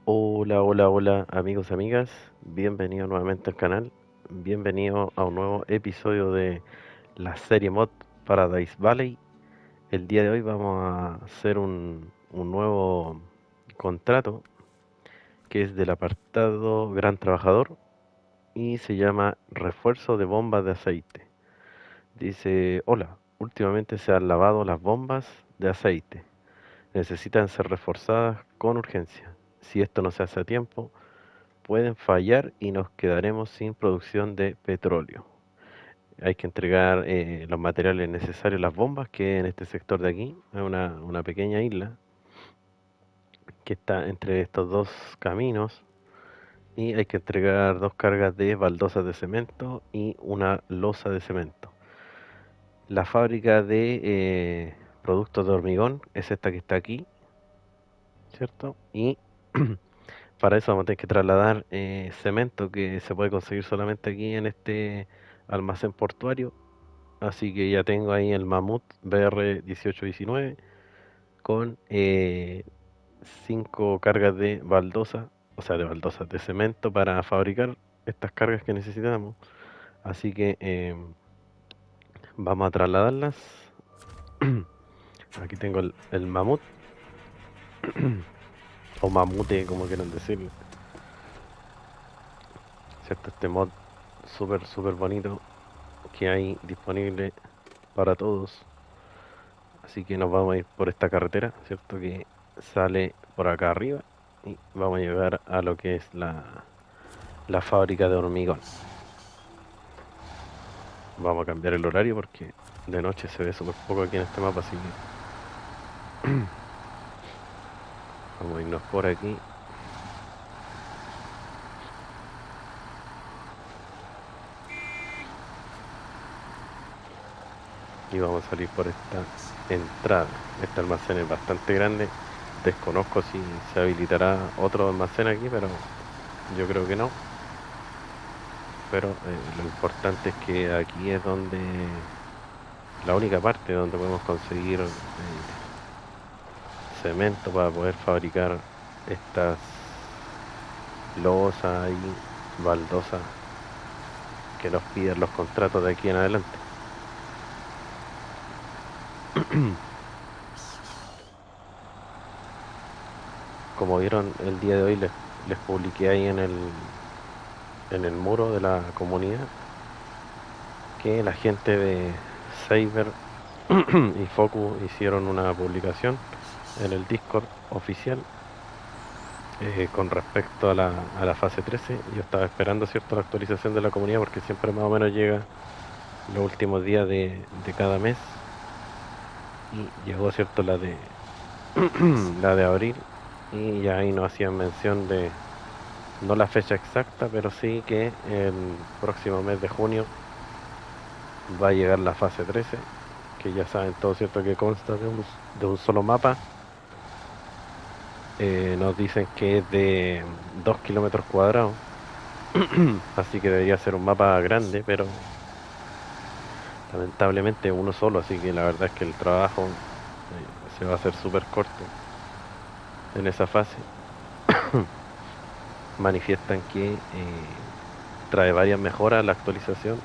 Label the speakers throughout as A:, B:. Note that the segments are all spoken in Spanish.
A: Hola, hola, hola, amigos, amigas. Bienvenido nuevamente al canal. Bienvenido a un nuevo episodio de la serie mod Paradise Valley. El día de hoy vamos a hacer un nuevo contrato que es del apartado Gran Trabajador y se llama Refuerzo de bombas de aceite. Dice, hola, últimamente se han lavado las bombas de aceite. Necesitan ser reforzadas con urgencia. Si esto no se hace a tiempo, pueden fallar y nos quedaremos sin producción de petróleo. Hay que entregar los materiales necesarios, las bombas, que en este sector de aquí es una pequeña isla que está entre estos dos caminos y hay que entregar dos cargas de baldosas de cemento y una losa de cemento. La fábrica de productos de hormigón es esta que está aquí, ¿cierto? Y para eso vamos a tener que trasladar cemento que se puede conseguir solamente aquí en este almacén portuario. Así que ya tengo ahí el Mamut BR 1819 con 5 cargas de baldosa, o sea, de baldosas de cemento para fabricar estas cargas que necesitamos. Así que vamos a trasladarlas. Aquí tengo el Mamut, o Mamute, como quieran decirlo. ¿Cierto? Este mod súper, súper bonito que hay disponible para todos. Así que nos vamos a ir por esta carretera, ¿cierto? Que sale por acá arriba y vamos a llegar a lo que es la fábrica de hormigón. Vamos a cambiar el horario porque de noche se ve súper poco aquí en este mapa, así que vamos a irnos por aquí y vamos a salir por esta entrada. Este almacén es bastante grande. Desconozco si se habilitará otro almacén aquí, pero yo creo que no. Pero lo importante es que aquí es donde la única parte donde podemos conseguir cemento para poder fabricar estas losas y baldosas que nos piden los contratos de aquí en adelante. Como vieron el día de hoy les publiqué ahí en el muro de la comunidad que la gente de Saber y Focus hicieron una publicación en el Discord oficial con respecto a la fase 13. Yo estaba esperando, ¿cierto?, la actualización de la comunidad porque siempre más o menos llega los últimos días de cada mes y llegó, ¿cierto?, la de abril y ya ahí nos hacían mención de, no la fecha exacta, pero sí que el próximo mes de junio va a llegar la fase 13, que ya saben todo, ¿cierto?, que consta de un solo mapa. Nos dicen que es de 2 kilómetros cuadrados, así que debería ser un mapa grande, pero lamentablemente uno solo, así que la verdad es que el trabajo se va a hacer súper corto en esa fase. Manifiestan que trae varias mejoras la actualización,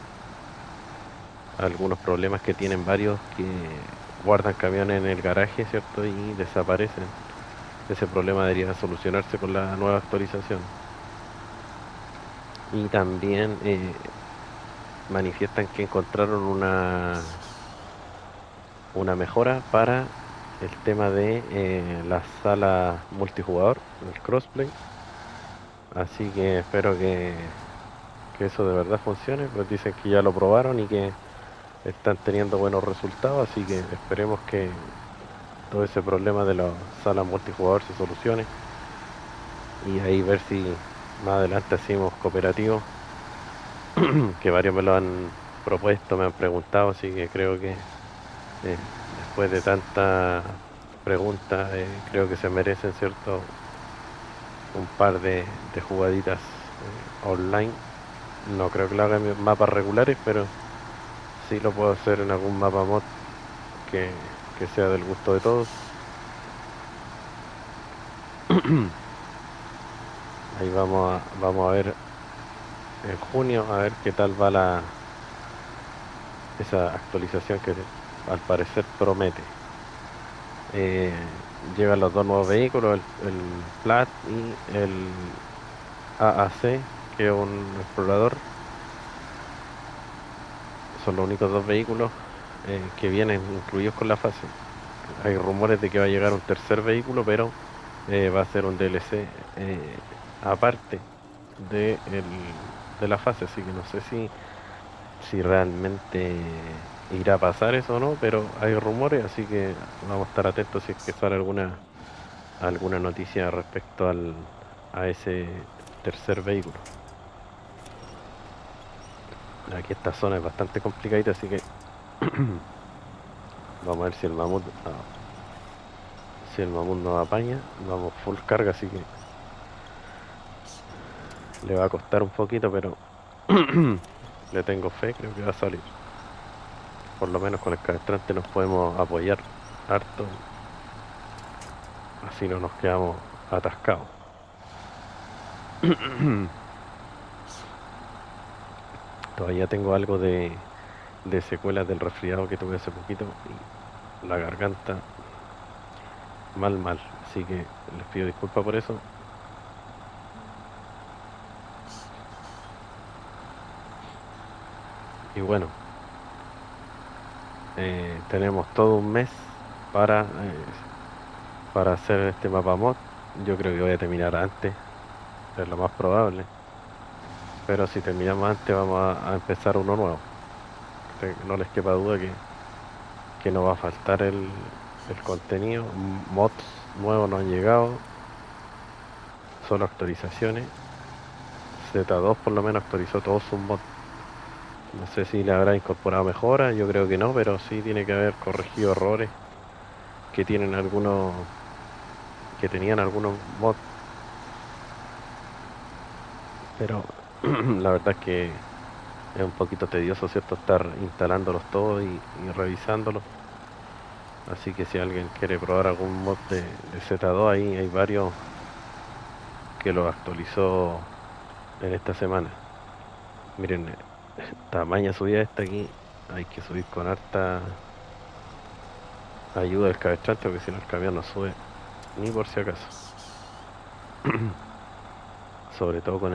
A: algunos problemas que tienen varios que guardan camiones en el garaje, ¿cierto? Y desaparecen. Ese problema debería solucionarse con la nueva actualización. Y también manifiestan que encontraron una mejora para el tema de la sala multijugador, el crossplay. Así que espero que eso de verdad funcione, pues dicen que ya lo probaron y que están teniendo buenos resultados, así que esperemos que todo ese problema de la sala multijugador se solucione y ahí ver si más adelante hacemos cooperativo, que varios me lo han propuesto, me han preguntado, así que creo que después de tanta preguntas creo que se merecen, ¿cierto?, un par de jugaditas online. No creo que lo haga en mapas regulares, pero sí lo puedo hacer en algún mapa mod que, que sea del gusto de todos. Ahí vamos a ver en junio, a ver qué tal va esa actualización que al parecer promete. Eh, Llegan los dos nuevos vehículos, el Plat y el AAC, que es un explorador. Son los únicos dos vehículos que vienen incluidos con la fase. Hay rumores de que va a llegar un tercer vehículo, pero va a ser un DLC aparte de la fase, así que no sé si realmente irá a pasar eso o no, pero hay rumores, así que vamos a estar atentos si es que sale alguna noticia respecto a ese tercer vehículo. Aquí esta zona es bastante complicadita, así que vamos a ver si el mamut nos apaña. Vamos full carga, así que le va a costar un poquito, pero le tengo fe, creo que va a salir. Por lo menos con el cabestrante nos podemos apoyar harto, así no nos quedamos atascados. Todavía tengo algo de secuelas del resfriado que tuve hace poquito y la garganta mal, así que les pido disculpas por eso. Y bueno, tenemos todo un mes para hacer este mapa mod. Yo creo que voy a terminar antes, es lo más probable, pero si terminamos antes vamos a empezar uno nuevo. No les quepa duda que no va a faltar el contenido. Mods nuevos no han llegado, solo actualizaciones. Z2 por lo menos actualizó todos sus mods. No sé si le habrá incorporado mejoras, yo creo que no, pero sí tiene que haber corregido errores que tienen algunos, que tenían algunos mods. Pero la verdad es que es un poquito tedioso, ¿cierto? Estar instalándolos todos y revisándolos. Así que si alguien quiere probar algún mod de Z2, ahí hay varios que lo actualizó en esta semana. Miren, tamaña subida esta aquí, hay que subir con harta ayuda del cabestrante, porque si no el camión no sube ni por si acaso. Sobre todo con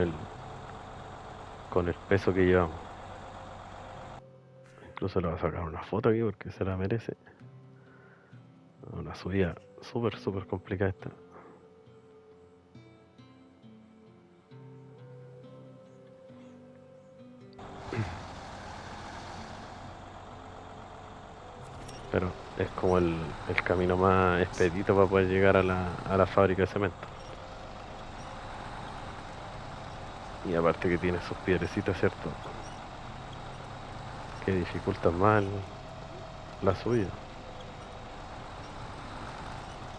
A: el peso que llevamos. Incluso le voy a sacar una foto aquí porque se la merece. Una subida súper complicada esta. Pero es como el camino más expedito para poder llegar a la fábrica de cemento. Y aparte que tiene sus piedrecitas, ¿cierto? Que dificultan más la subida.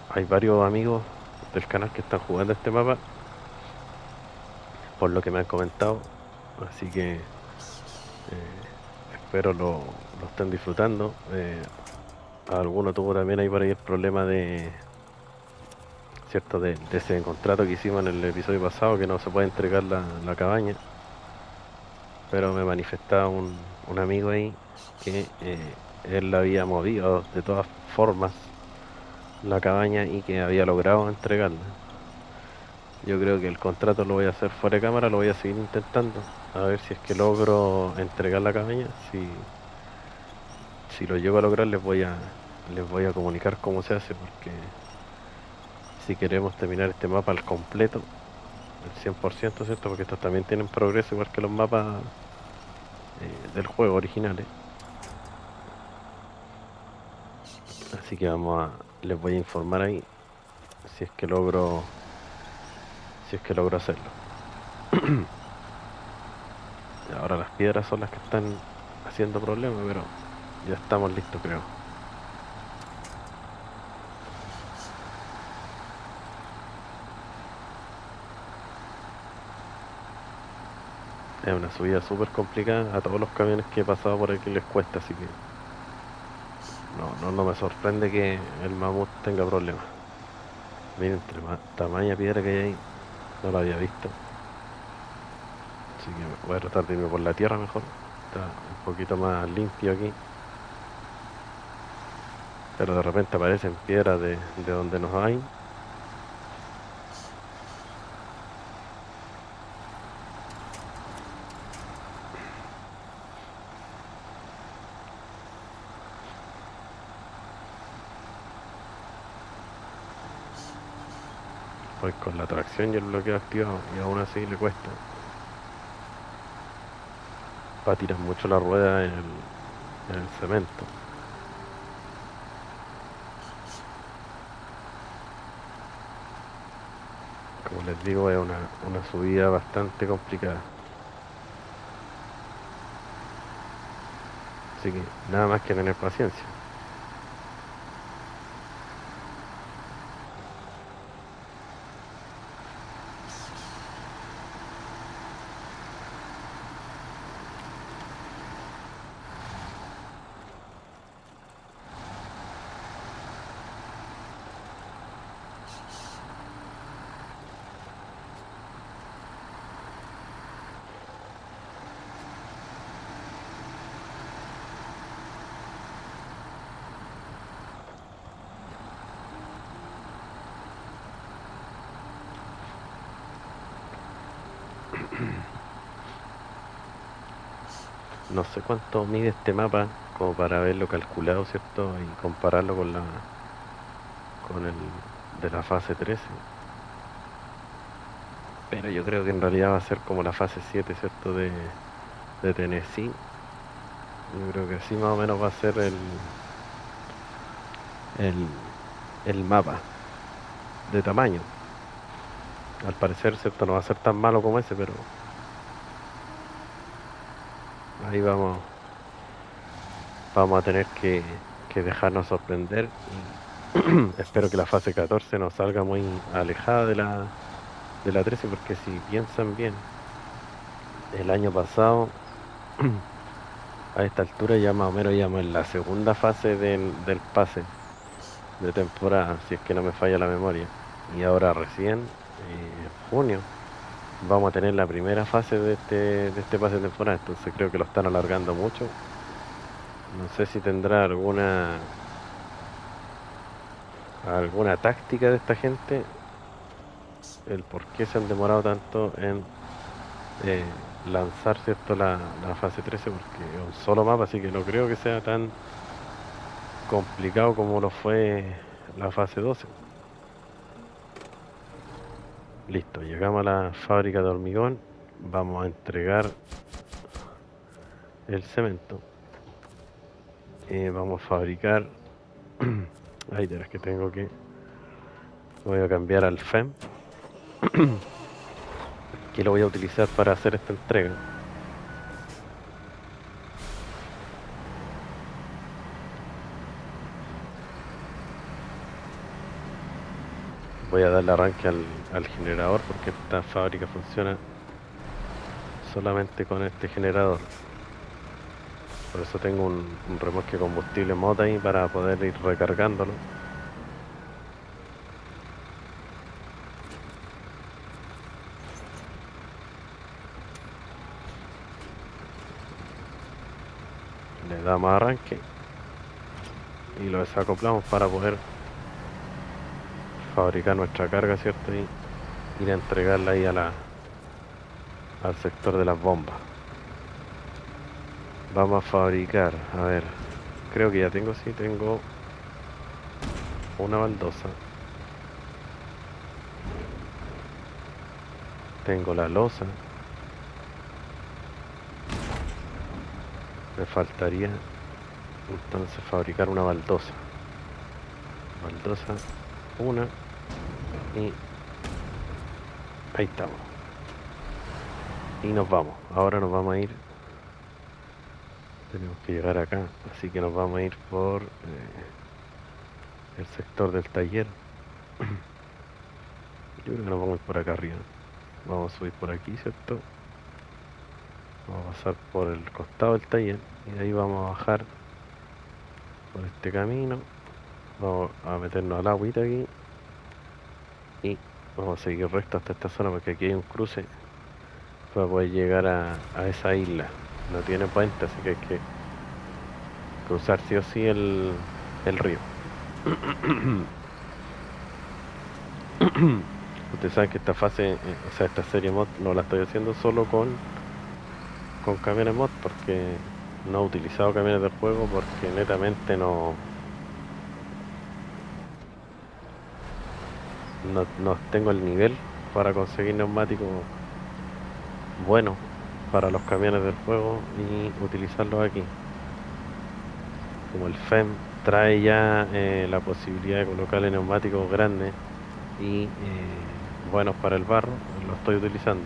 A: Hay varios amigos del canal que están jugando este mapa, por lo que me han comentado. Así que espero lo estén disfrutando. Alguno tuvo también ahí por ahí el problema cierto de ese contrato que hicimos en el episodio pasado, que no se puede entregar la cabaña, pero me manifestaba un amigo ahí que él la había movido de todas formas la cabaña y que había logrado entregarla. Yo creo que el contrato lo voy a hacer fuera de cámara, lo voy a seguir intentando, a ver si es que logro entregar la cabaña. Si lo llego a lograr, les voy a comunicar cómo se hace, porque si queremos terminar este mapa al completo, el 100%, ¿cierto? Porque estos también tienen progreso igual que los mapas del juego originales. Así que les voy a informar ahí si es que logro hacerlo. Ahora las piedras son las que están haciendo problemas, pero ya estamos listos, creo. Es una subida súper complicada. A todos los camiones que he pasado por aquí les cuesta, así que no me sorprende que el mamut tenga problemas. Miren, tamaña piedra que hay ahí, no lo había visto. Así que voy a tratar de irme por la tierra mejor. Está un poquito más limpio aquí. Pero de repente aparecen piedras de donde nos hay. Pues con la tracción y el bloqueo activado y aún así le cuesta. Va a tirar mucho la rueda en el cemento. Como les digo, es una subida bastante complicada. Así que nada más que tener paciencia. No sé cuánto mide este mapa como para verlo calculado, ¿cierto? Y compararlo con el de la fase 13. Pero yo creo que en realidad va a ser como la fase 7, ¿cierto? De Tennessee. Yo creo que así más o menos va a ser el, el mapa de tamaño. Al parecer, ¿cierto? No va a ser tan malo como ese, pero ahí vamos a tener que dejarnos sorprender. Y espero que la fase 14 no salga muy alejada de la 13, porque si piensan bien, el año pasado, a esta altura ya más o menos íbamos en la segunda fase del pase de temporada, si es que no me falla la memoria. Y ahora recién, en junio, vamos a tener la primera fase de este pase de temporada, entonces creo que lo están alargando mucho. No sé si tendrá alguna táctica de esta gente, el por qué se han demorado tanto en eh, lanzar, ¿cierto? la fase 13, porque es un solo mapa, así que no creo que sea tan complicado como lo fue la fase 12. Listo, llegamos a la fábrica de hormigón, vamos a entregar el cemento, vamos a fabricar, ay, de las que voy a cambiar al FEM, que lo voy a utilizar para hacer esta entrega. Voy a darle arranque al generador, porque esta fábrica funciona solamente con este generador. Por eso tengo un remolque de combustible mod ahí para poder ir recargándolo. Le damos arranque y lo desacoplamos para poder fabricar nuestra carga, ¿cierto? Y ir a entregarla ahí al sector de las bombas. Vamos a fabricar, a ver, creo que ya tengo una baldosa. Tengo la losa. Me faltaría entonces fabricar una baldosa. Baldosa, una, y ahí estamos. Y nos vamos. Ahora nos vamos a ir. Tenemos que llegar acá, así que nos vamos a ir por el sector del taller. Yo creo que nos vamos a ir por acá arriba. Vamos a subir por aquí, ¿cierto? Vamos a pasar por el costado del taller y de ahí vamos a bajar por este camino. Vamos a meternos al agüita aquí y vamos a seguir recto hasta esta zona, porque aquí hay un cruce para poder llegar a esa isla. No tiene puente, así que hay que cruzar sí o sí el río. Ustedes saben que esta fase, o sea, esta serie mod no la estoy haciendo solo con camiones mod, porque no he utilizado camiones del juego, porque netamente no tengo el nivel para conseguir neumáticos buenos para los camiones del juego y utilizarlos aquí. Como el FEM trae ya la posibilidad de colocarle neumáticos grandes y buenos para el barro, lo estoy utilizando.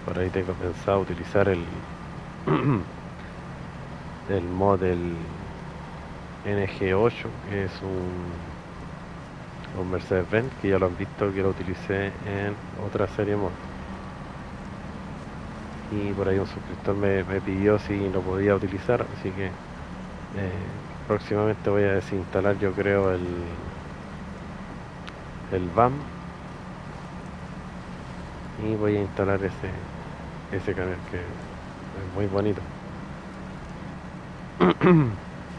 A: Por ahí tengo pensado utilizar el mod del NG8, que es un Mercedes-Benz, que ya lo han visto que lo utilicé en otra serie mod. Y por ahí un suscriptor me pidió si lo podía utilizar, así que próximamente voy a desinstalar, yo creo, el BAM y voy a instalar ese camión que es muy bonito.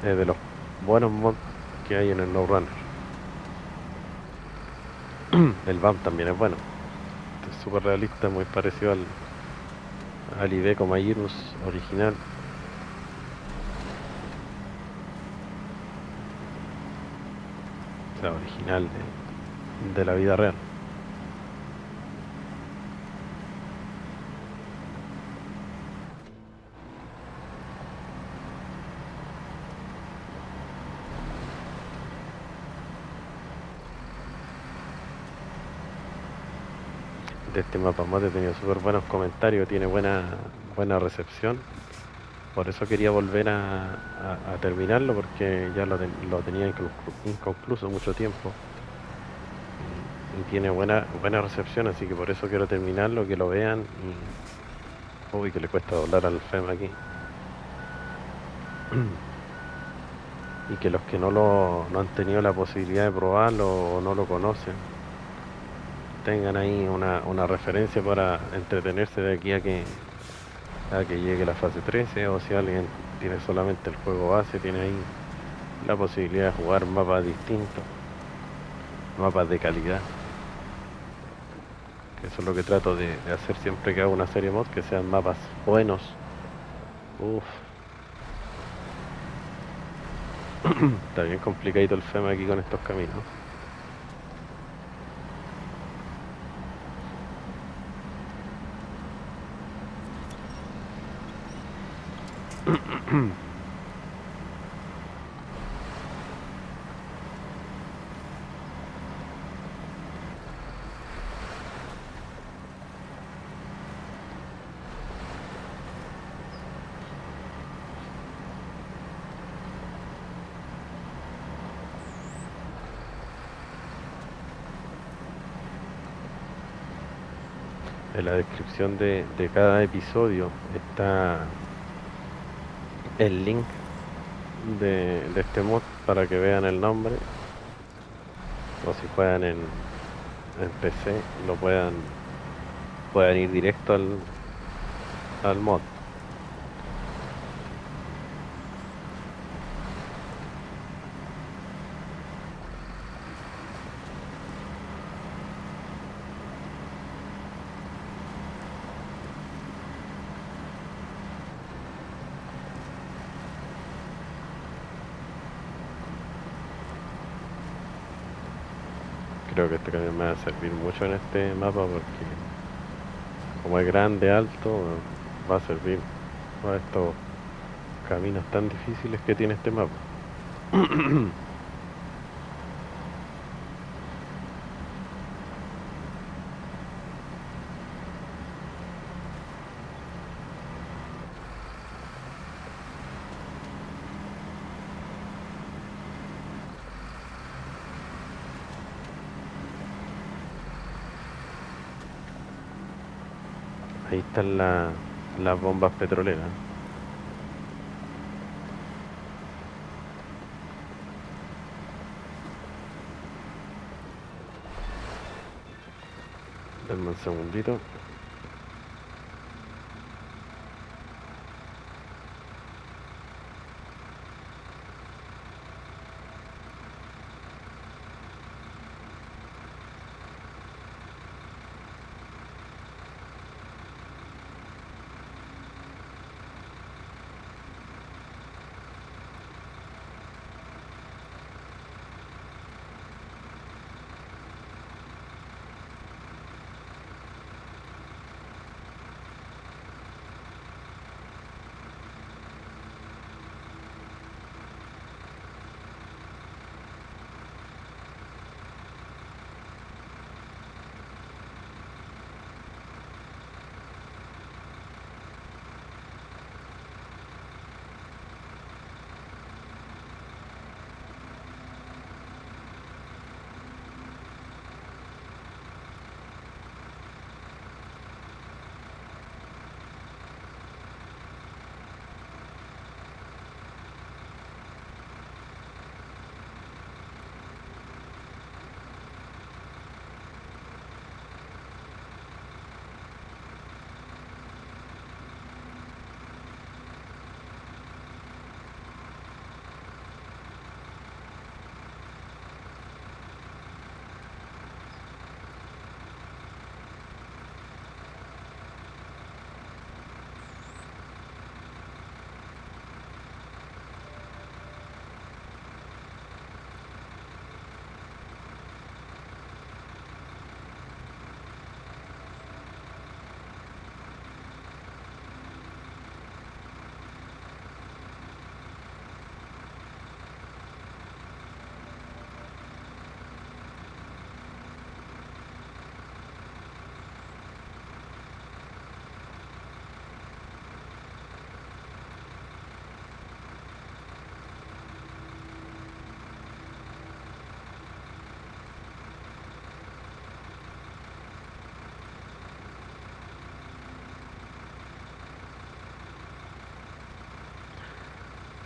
A: Es de los buenos mods que hay en el No Runner. El BAM también es bueno. Es súper realista, muy parecido al Iveco Magirus original. O sea, original de la vida real. De este mapa mod he tenido súper buenos comentarios, tiene buena recepción. Por eso quería volver a terminarlo, porque ya lo tenía inconcluso mucho tiempo. Y tiene buena recepción, así que por eso quiero terminarlo, que lo vean. Uy, que le cuesta doblar al FEM aquí. Y que los que no han tenido la posibilidad de probarlo o no lo conocen, tengan ahí una referencia para entretenerse de aquí a que llegue la fase 13, o si alguien tiene solamente el juego base, tiene ahí la posibilidad de jugar mapas distintos, mapas de calidad. Que eso es lo que trato de hacer siempre que hago una serie mod, que sean mapas buenos. Uff, está bien complicadito el FEM aquí con estos caminos. En la descripción de cada episodio está el link de este mod para que vean el nombre, o si juegan en PC lo puedan ir directo al mod. Creo que este camión me va a servir mucho en este mapa, porque como es grande, alto, va a servir para estos caminos tan difíciles que tiene este mapa. Ahí están las bombas petroleras. Denme un segundito.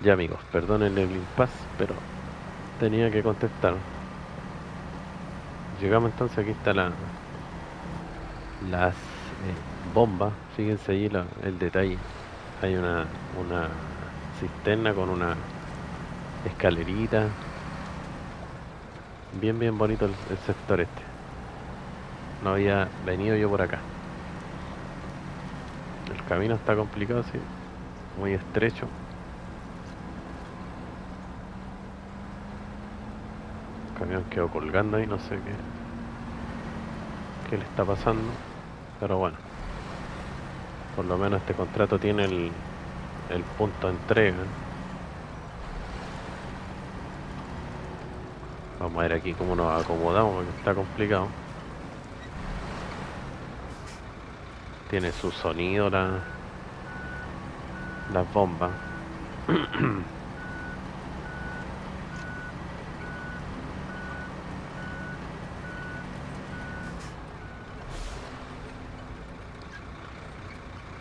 A: Ya amigos, perdonen el impasse, pero tenía que contestar. Llegamos entonces, aquí está las bombas. Fíjense ahí el detalle. Hay una cisterna con una escalerita. Bien bonito el sector este. No había venido yo por acá. El camino está complicado, sí. Muy estrecho. El camión quedó colgando ahí, no sé qué le está pasando. Pero bueno, por lo menos este contrato tiene el punto de entrega. Vamos a ver aquí cómo nos acomodamos, porque está complicado. Tiene su sonido las bombas.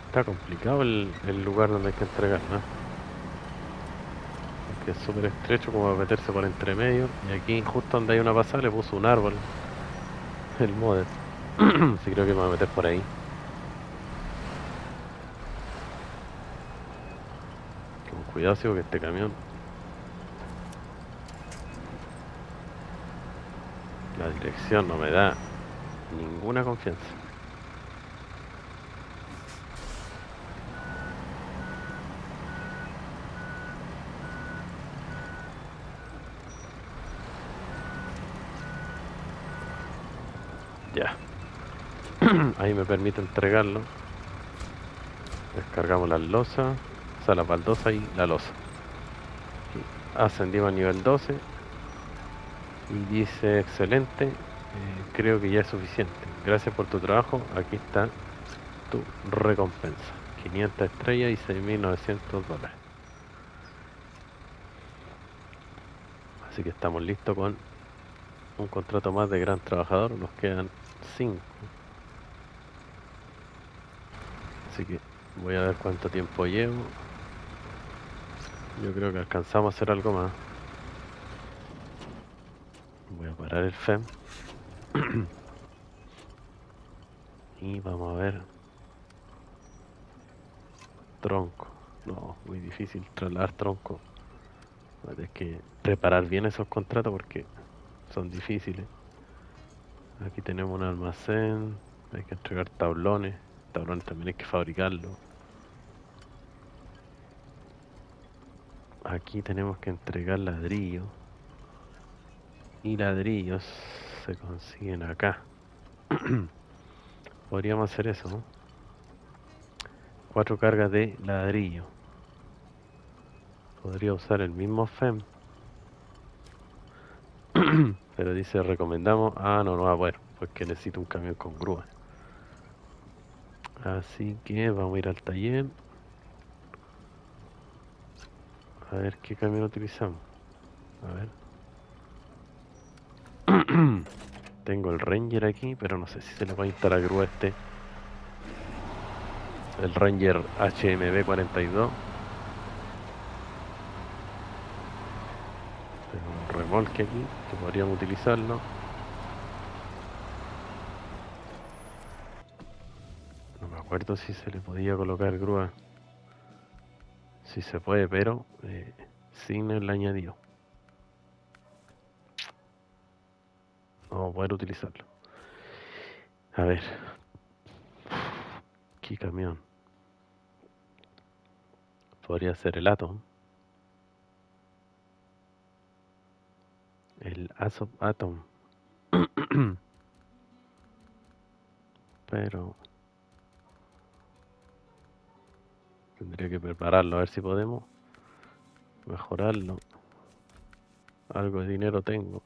A: Está complicado el lugar donde hay que entregar, ¿no? Porque es súper estrecho, como para meterse por entre medio. Y aquí, justo donde hay una pasada, le puso un árbol. El modder. Sí, creo que me voy a meter por ahí. Con cuidado, sí, porque este camión, la dirección no me da ninguna confianza. Ya. Ahí me permite entregarlo. Descargamos las losas, o sea, las baldosas y la losa. Ascendimos a nivel 12 y dice excelente. Creo que ya es suficiente. Gracias por tu trabajo. Aquí está tu recompensa: 500 estrellas y 6.900 dólares. Así que estamos listos con un contrato más de gran trabajador. Nos quedan 5. Así que voy a ver cuánto tiempo llevo. Yo creo que alcanzamos a hacer algo más. Voy a parar el FEM. Y vamos a ver. Tronco. No, muy difícil trasladar tronco. Voy a tener que preparar bien esos contratos porque son difíciles. Aquí tenemos un almacén. Hay que entregar tablones. Tablones también hay que fabricarlos. Aquí tenemos que entregar ladrillos. Y ladrillos se consiguen acá. Podríamos hacer eso, ¿no? 4 cargas de ladrillo. Podría usar el mismo FEM. Pero dice recomendamos. Ah, no, no, bueno, porque necesito un camión con grúa. Así que vamos a ir al taller. A ver qué camión utilizamos. A ver. Tengo el Ranger aquí, pero no sé si se le va a instalar grúa este. El Ranger HMB 42. Tengo un remolque aquí que podríamos utilizarlo. No me acuerdo si se le podía colocar grúa. Si se puede, pero sin el añadido. No vamos a poder utilizarlo. A ver. ¿Qué camión? Podría ser el Atom. El Atom. Pero tendría que prepararlo a ver si podemos mejorarlo. Algo de dinero tengo.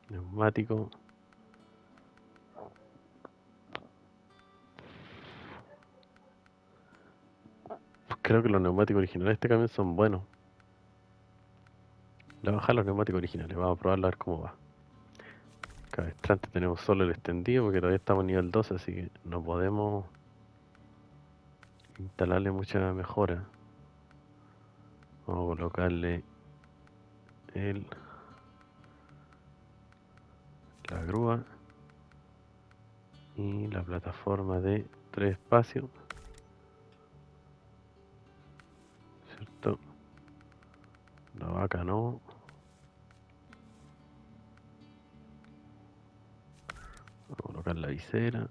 A: Neumático. Creo que los neumáticos originales de este camión son buenos. Le voy a bajar los neumáticos originales. Vamos a probarlo a ver cómo va. Cabestrante tenemos solo el extendido porque todavía estamos en nivel 12, así que no podemos instalarle mucha mejora. Vamos a colocarle la grúa y la plataforma de 3 espacios, ¿cierto? La vaca no. Vamos a colocar la visera.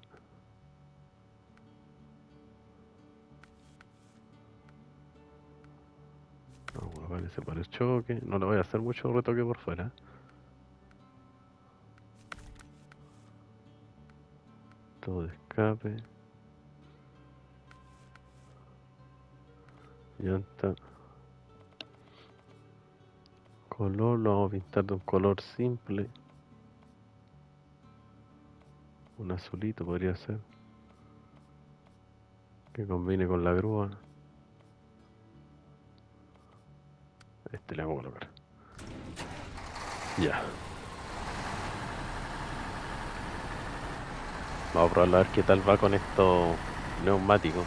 A: Vamos a colocar ese para el choque. No le voy a hacer mucho retoque por fuera. Todo de escape. Llanta. Color lo vamos a pintar de un color simple. Un azulito podría ser. Que combine con la grúa. Este le vamos a colocar. Ya. Vamos a probarlo a ver qué tal va con estos neumáticos.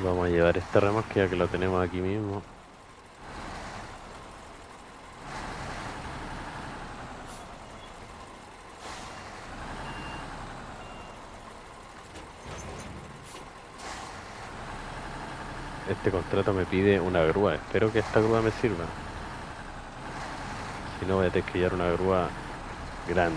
A: Vamos a llevar este remolque ya que lo tenemos aquí mismo. Este contrato me pide una grúa. Espero que esta grúa me sirva. Si no, voy a tener que llevar una grúa grande.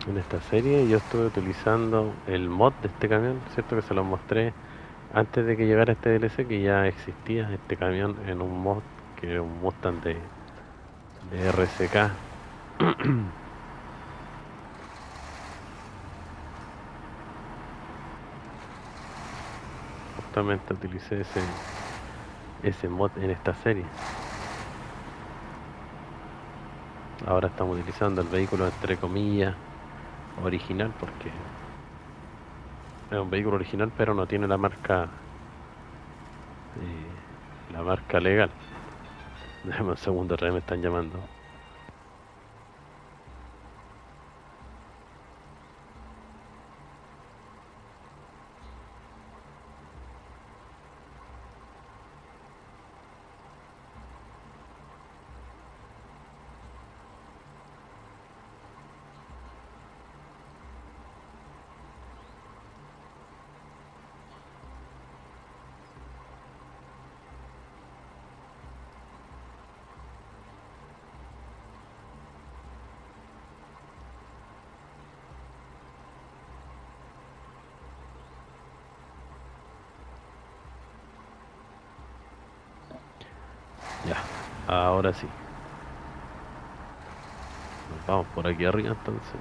A: En esta serie yo estuve utilizando el mod de este camión, ¿cierto? Que se los mostré antes de que llegara este DLC, que ya existía este camión en un mod que era un Mustang de RCK. Justamente utilicé ese mod en esta serie. Ahora estamos utilizando el vehículo entre comillas original porque es un vehículo original pero no tiene la marca legal. Déjame un segundo, me están llamando. Ya, ahora sí. Nos vamos por aquí arriba entonces.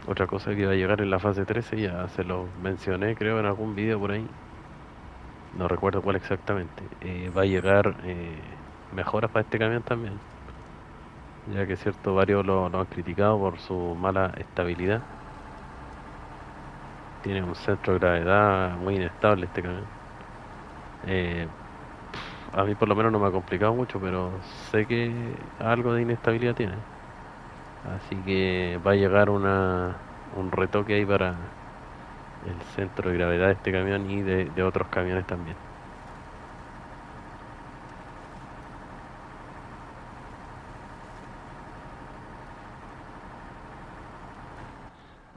A: Otra cosa que va a llegar en la fase 13, ya se lo mencioné creo en algún video por ahí, no recuerdo cuál exactamente. Va a llegar mejoras para este camión también, ya que cierto, varios lo han criticado por su mala estabilidad. Tiene un centro de gravedad muy inestable este camión. Eh, a mí por lo menos no me ha complicado mucho, pero sé que algo de inestabilidad tiene. Así que va a llegar un retoque ahí para el centro de gravedad de este camión y de otros camiones también.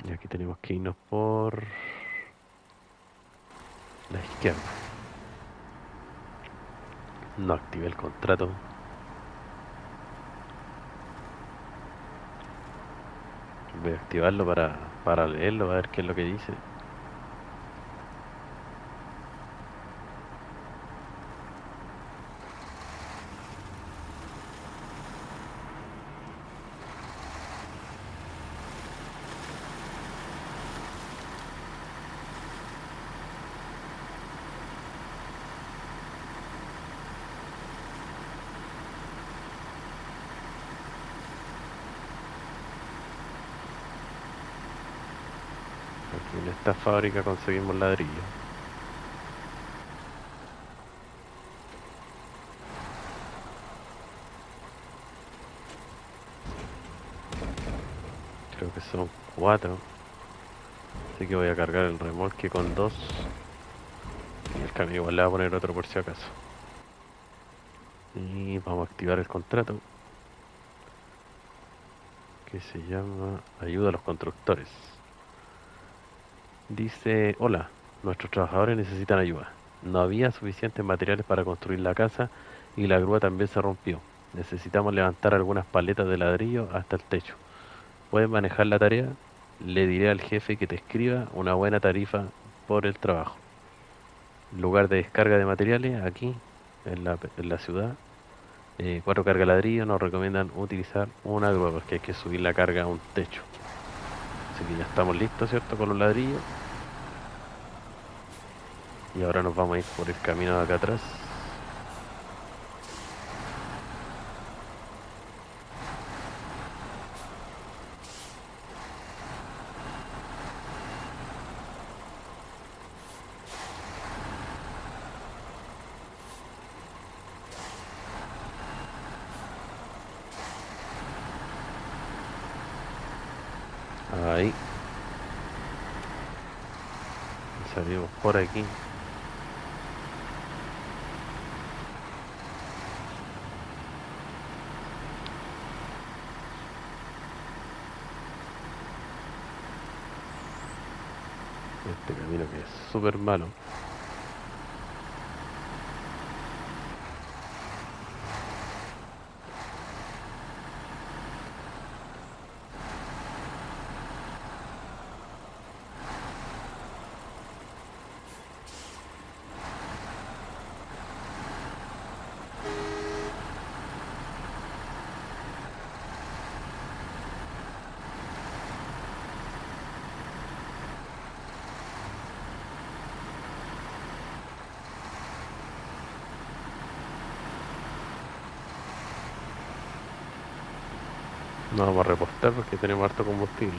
A: Y aquí tenemos que irnos por la izquierda. No activé el contrato. Voy a activarlo para leerlo, a ver qué es lo que dice. Aquí en esta fábrica conseguimos ladrillo. Creo que son 4. Así que voy a cargar el remolque con 2. Y el camión igual le va a poner otro por si acaso. Y vamos a activar el contrato, que se llama Ayuda a los constructores. Dice, hola, nuestros trabajadores necesitan ayuda. No había suficientes materiales para construir la casa y la grúa también se rompió. Necesitamos levantar algunas paletas de ladrillo hasta el techo. ¿Puedes manejar la tarea? Le diré al jefe que te escriba una buena tarifa por el trabajo. Lugar de descarga de materiales, aquí, en la ciudad. 4 carga ladrillo, nos recomiendan utilizar una grúa porque hay que subir la carga a un techo. Así que ya estamos listos, ¿cierto? Con los ladrillos. Y ahora nos vamos a ir por el camino de acá atrás. Ahí. Salimos por aquí. Este camino que es súper malo. No vamos a repostar porque tenemos harto combustible.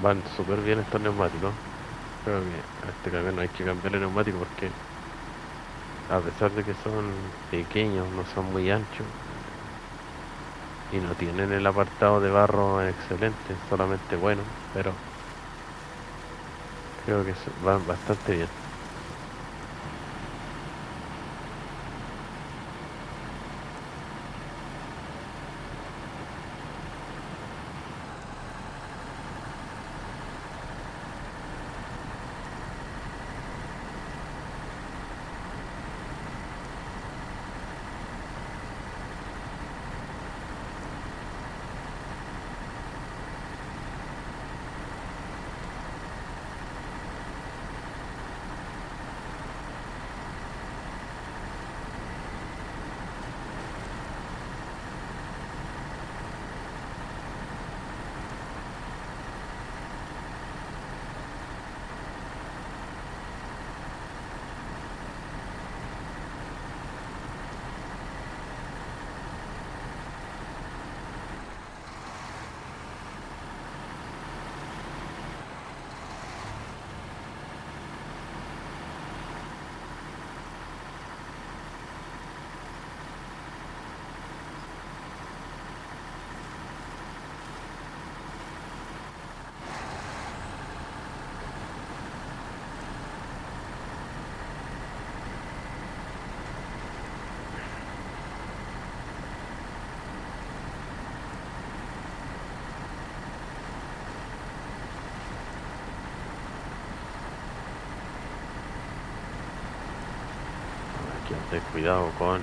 A: Van súper bien estos neumáticos. Creo que a este camión no hay que cambiarle neumático porque a pesar de que son pequeños, no son muy anchos y no tienen el apartado de barro excelente, solamente bueno, pero creo que van bastante bien. Hay que tener cuidado con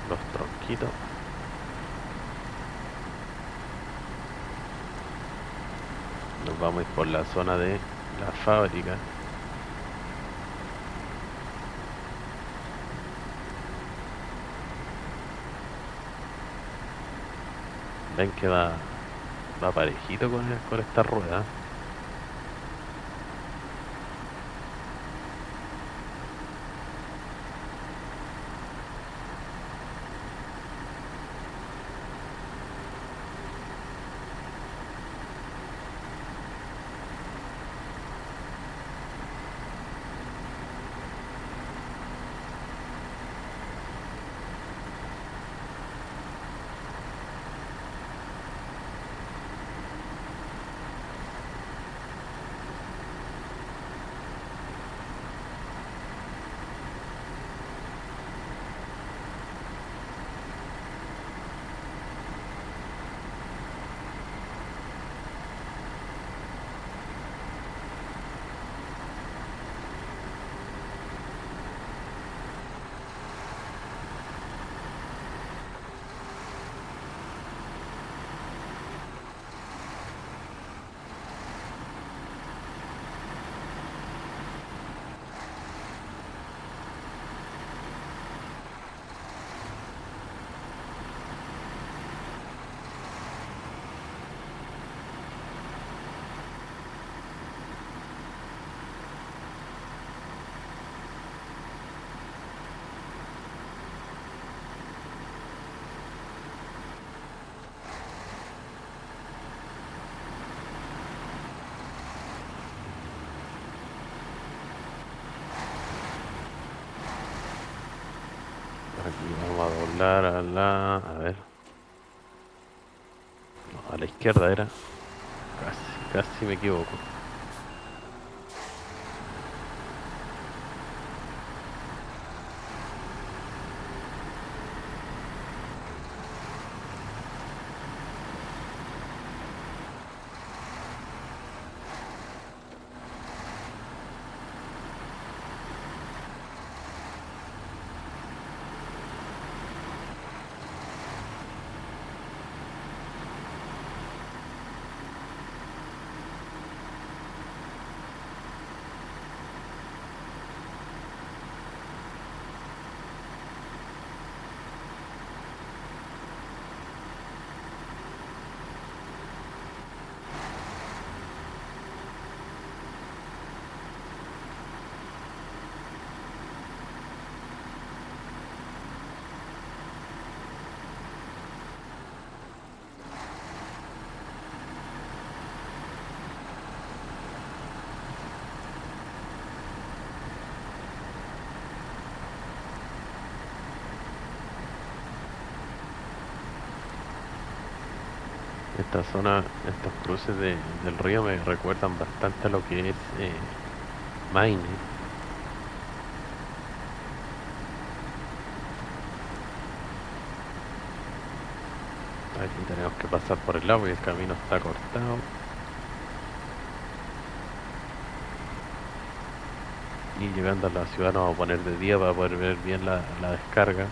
A: los tronquitos. Nos vamos a ir por la zona de la fábrica. Ven que va parejito con esta rueda. Aquí vamos a doblar a la... A ver. No, a la izquierda era. Casi me equivoco. Esta zona, estos cruces del río me recuerdan bastante a lo que es Maine. Aquí tenemos que pasar por el lado y el camino está cortado. Y llegando a la ciudad nos vamos a poner de día para poder ver bien la descarga.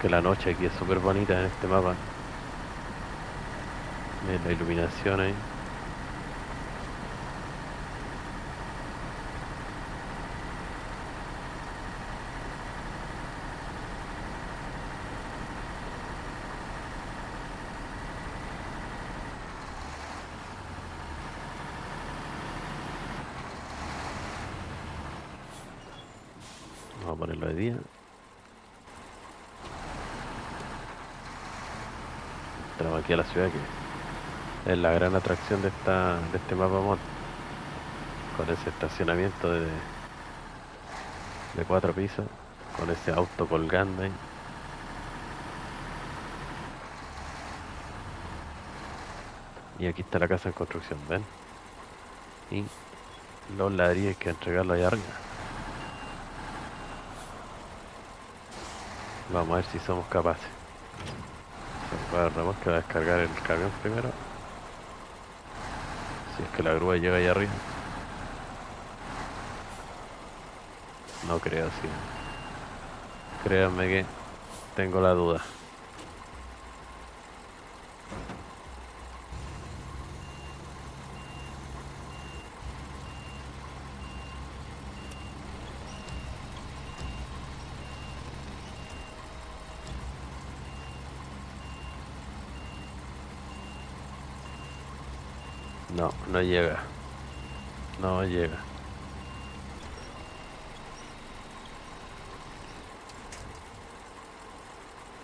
A: Que la noche aquí es súper bonita en este mapa. La iluminación ahí. Vamos a ponerlo de día. Entramos aquí a la ciudad que es la gran atracción de este mapa mod. Con ese estacionamiento de 4 pisos. Con ese auto colgando ahí. Y aquí está la casa en construcción, ¿ven? Y los ladrillos hay que entregarlo allá arriba. Vamos a ver si somos capaces. Vamos que va a descargar el camión primero. Si es que la grúa llega allá arriba. No creo, sí. Créanme que tengo la duda. No, no llega. No llega.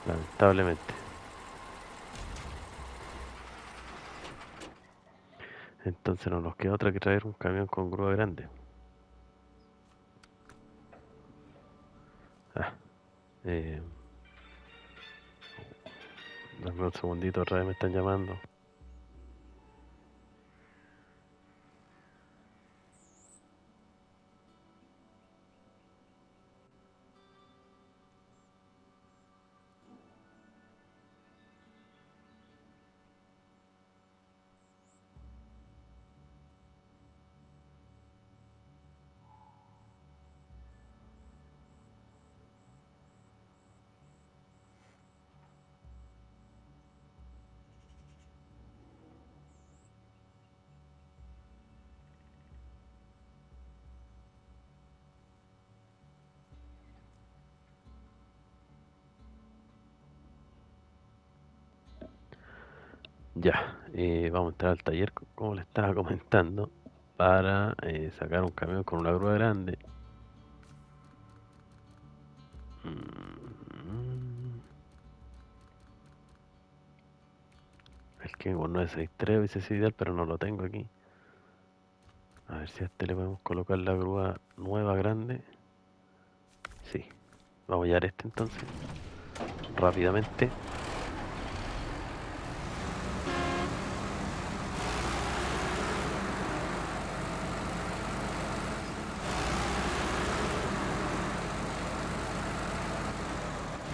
A: Lamentablemente. Entonces no nos queda otra que traer un camión con grúa grande. Ah, eh, dame un segundito, otra vez me están llamando. Ya, vamos a entrar al taller, como le estaba comentando, para sacar un camión con una grúa grande. Mm, el Kenworth 963 hubiese sido ideal, pero no lo tengo aquí. A ver si a este le podemos colocar la grúa nueva grande. Sí. Vamos a hallar este entonces, rápidamente.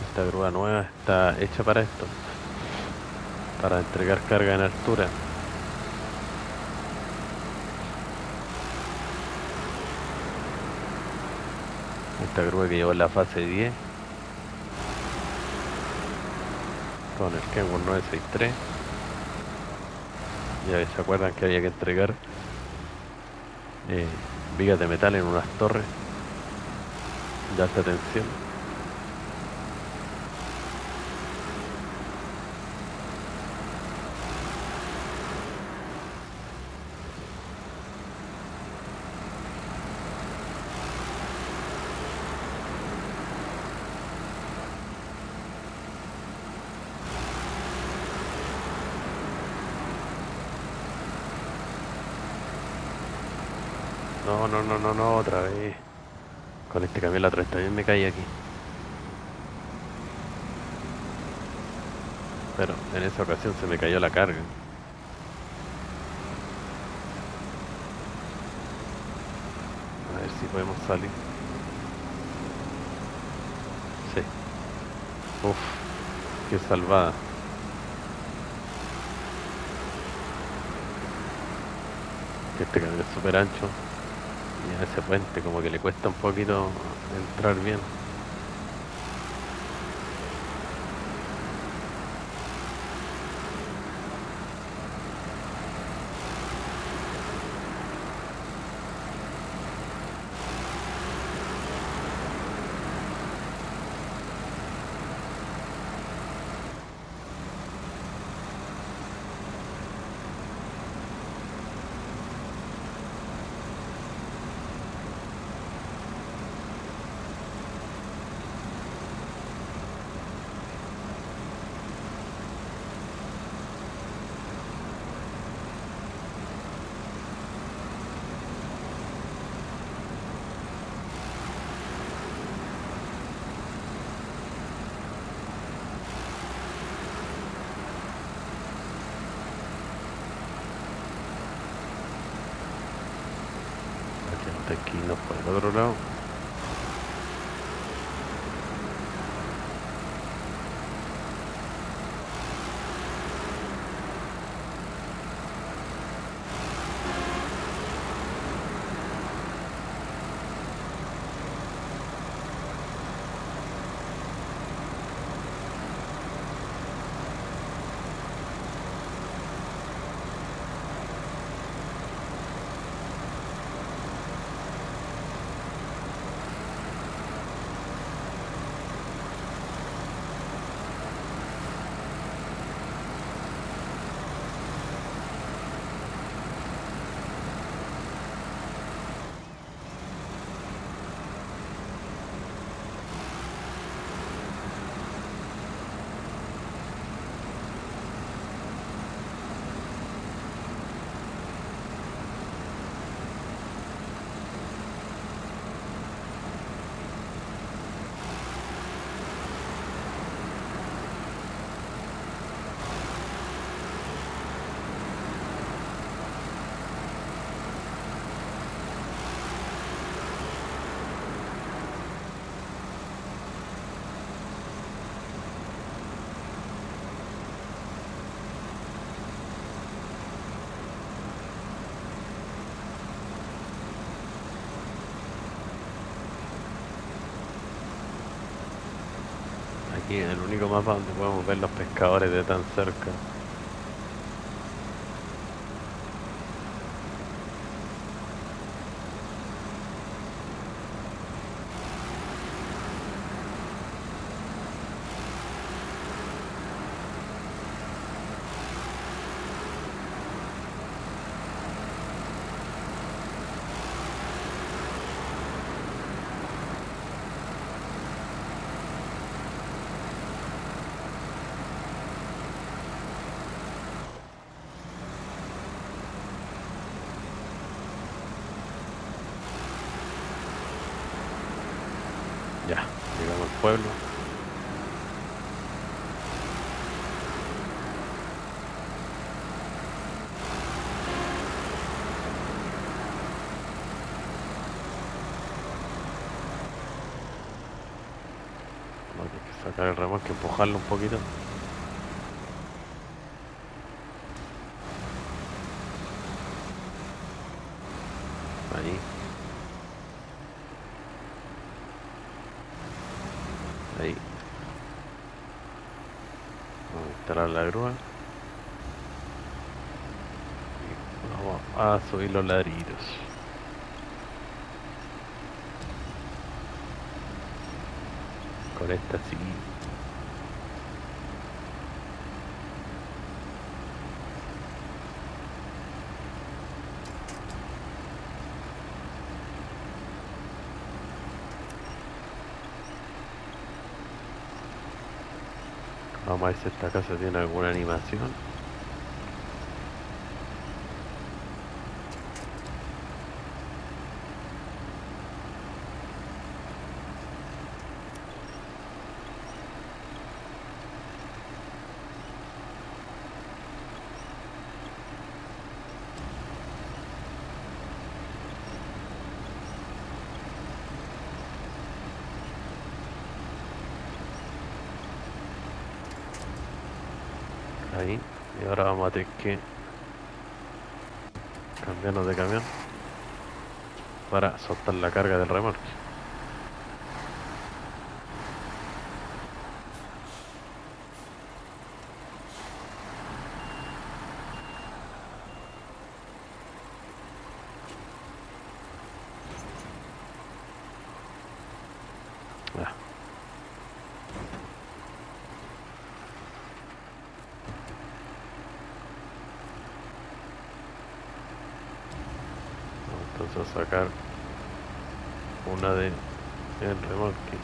A: Esta grúa nueva está hecha para esto, para entregar carga en altura. Esta grúa que llevó en la fase 10 con el Kenworth 963. Ya se acuerdan que había que entregar eh, vigas de metal en unas torres de alta tensión. No, no, no, no, no, otra vez. Con este camión la otra vez también me caí aquí. Pero en esa ocasión se me cayó la carga. A ver si podemos salir. Sí. Uf, qué salvada. Que este camión es súper ancho. Y en ese puente como que le cuesta un poquito entrar bien. Aquí no te esquinos por el otro lado. Aquí en el único mapa donde podemos ver los pescadores de tan cerca. llegamos al pueblo. Vamos a tener que sacar el remolque, empujarlo un poquito. Ahí. Ahí. Vamos a instalar la grúa. Y vamos a subir los ladrillos. Con esta sí. Vamos a ver si esta casa tiene alguna animación. Ahí. Y ahora vamos a tener que cambiarnos de camión para soltar la carga del remolque. Ah, vamos entonces a sacar una de el remolque.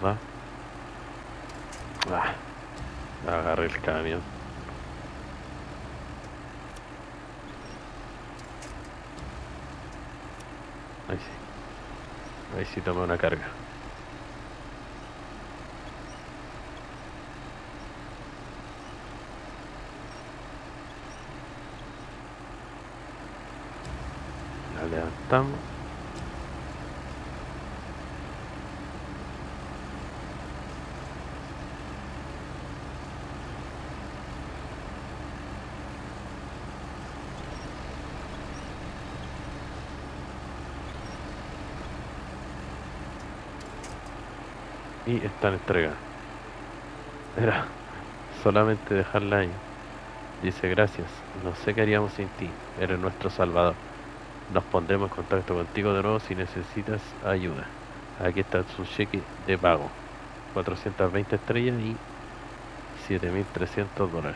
A: Va. Ah, agarré el camión. Ahí sí. Ahí sí tomé una carga. La levantamos. Y están entregadas. Era solamente dejarla ahí. Dice gracias. No sé qué haríamos sin ti. Eres nuestro salvador. Nos pondremos en contacto contigo de nuevo si necesitas ayuda. Aquí está su cheque de pago. 420 estrellas y $7.300.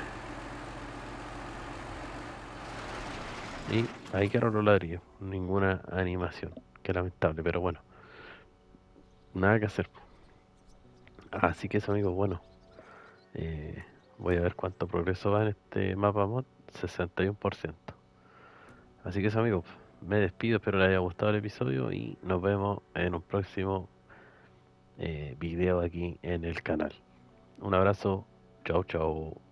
A: Y ahí quedaron los ladrillos. Ninguna animación. Qué lamentable, pero bueno. Nada que hacer. Así que eso, amigos, bueno. eh, Voy a ver cuánto progreso va en este mapa mod. 61%. Así que eso, amigos. Me despido. Espero les haya gustado el episodio. Y nos vemos en un próximo video aquí en el canal. Un abrazo. Chau, chau.